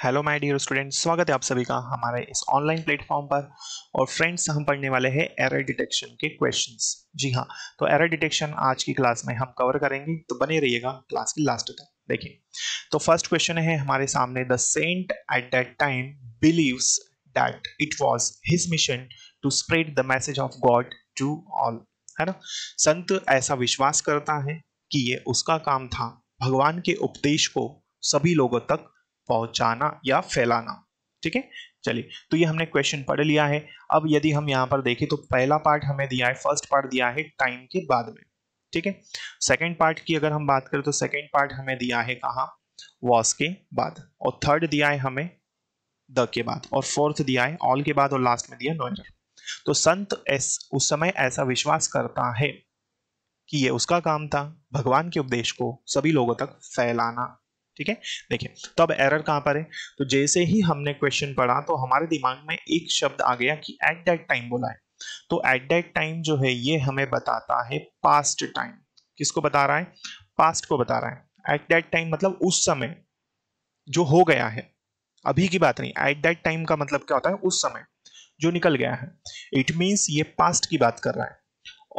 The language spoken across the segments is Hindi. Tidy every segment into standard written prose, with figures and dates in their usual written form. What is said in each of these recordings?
हेलो माय डियर स्टूडेंट्स, स्वागत है आप सभी का हमारे इस ऑनलाइन प्लेटफॉर्म पर। और फ्रेंड्स, हम पढ़ने वाले हैं एरर डिटेक्शन के क्वेश्चंस। जी हाँ, तो एरर डिटेक्शन आज की क्लास में हम कवर करेंगे, तो बने रहिएगा क्लास की लास्ट तक। देखिए, तो फर्स्ट क्वेश्चन है हमारे सामने, the saint at that time believes that it was his mission to spread the message of God to all. है ना। संत ऐसा विश्वास करता है कि ये उसका काम था, भगवान के उपदेश को सभी लोगों तक पहुंचाना या फैलाना। ठीक है, चलिए, तो ये हमने क्वेश्चन पढ़ लिया है। अब यदि हम यहां पर देखें तो पहला पार्ट हमें दिया है, फर्स्ट पार्ट दिया है टाइम के बाद में। ठीक है, सेकंड पार्ट की अगर हम बात करें तो सेकंड पार्ट हमें दिया है कहां, वॉस के बाद, और थर्ड दिया है हमें द के बाद, और फोर्थ दिया है ऑल के बाद, और लास्ट में दिया नो एरर। तो संत उस समय ऐसा विश्वास करता है कि ये उसका काम था, भगवान के उपदेश को सभी लोगों तक फैलाना। ठीक है, देखिए, तो अब एरर कहां पर है। तो जैसे ही हमने क्वेश्चन पढ़ा तो हमारे दिमाग में एक शब्द आ गया कि एट दैट टाइम बोला है। तो एट दैट टाइम जो है ये हमें बताता है पास्ट टाइम। किसको बता रहा है? पास्ट को बता रहा है। एट दैट टाइम मतलब उस समय जो हो गया है, अभी की बात नहीं। एट दैट टाइम का मतलब क्या होता है? उस समय जो निकल गया है। इट मीन्स ये पास्ट की बात कर रहा है।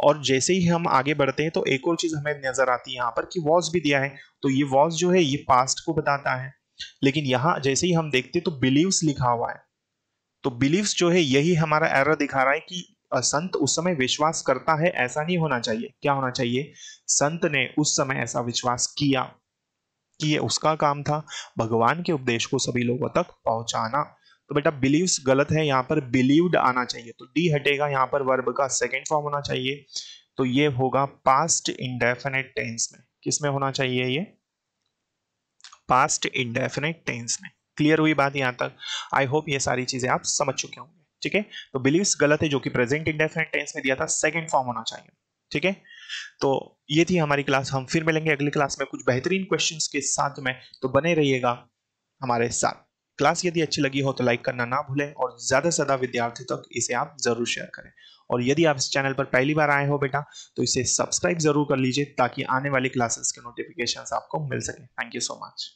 और जैसे ही हम आगे बढ़ते हैं तो एक और चीज हमें नजर आती है यहाँ पर कि वॉज भी दिया है। तो ये वॉज जो है ये पास्ट को बताता है। लेकिन यहाँ जैसे ही हम देखते हैं तो बिलीव्स लिखा हुआ है। तो बिलीव्स जो है यही हमारा एरर दिखा रहा है कि संत उस समय विश्वास करता है, ऐसा नहीं होना चाहिए। क्या होना चाहिए? संत ने उस समय ऐसा विश्वास किया कि ये उसका काम था, भगवान के उपदेश को सभी लोगों तक पहुंचाना। तो बेटा बिलीव्स गलत है, यहाँ पर बिलीव्ड आना चाहिए। तो डी हटेगा, यहाँ पर वर्ब का सेकंड फॉर्म होना चाहिए। तो ये होगा पास्ट इंडेफिनिट टेंस में। किस में होना चाहिए? ये पास्ट इंडेफिनिट टेंस में। क्लियर हुई बात यहाँ तक? आई होप ये सारी चीजें आप समझ चुके होंगे। ठीक है, तो बिलीव्स गलत है, जो कि प्रेजेंट इंडेफिनिट टेंस में दिया था, सेकंड फॉर्म होना चाहिए। ठीक है, तो ये थी हमारी क्लास। हम फिर मिलेंगे अगली क्लास में कुछ बेहतरीन क्वेश्चंस के साथ में, तो बने रहिएगा हमारे साथ। क्लास यदि अच्छी लगी हो तो लाइक करना ना भूलें, और ज्यादा से ज्यादा विद्यार्थी तक इसे आप जरूर शेयर करें। और यदि आप इस चैनल पर पहली बार आए हो बेटा, तो इसे सब्सक्राइब जरूर कर लीजिए, ताकि आने वाली क्लासेस के नोटिफिकेशंस आपको मिल सके। Thank you so much.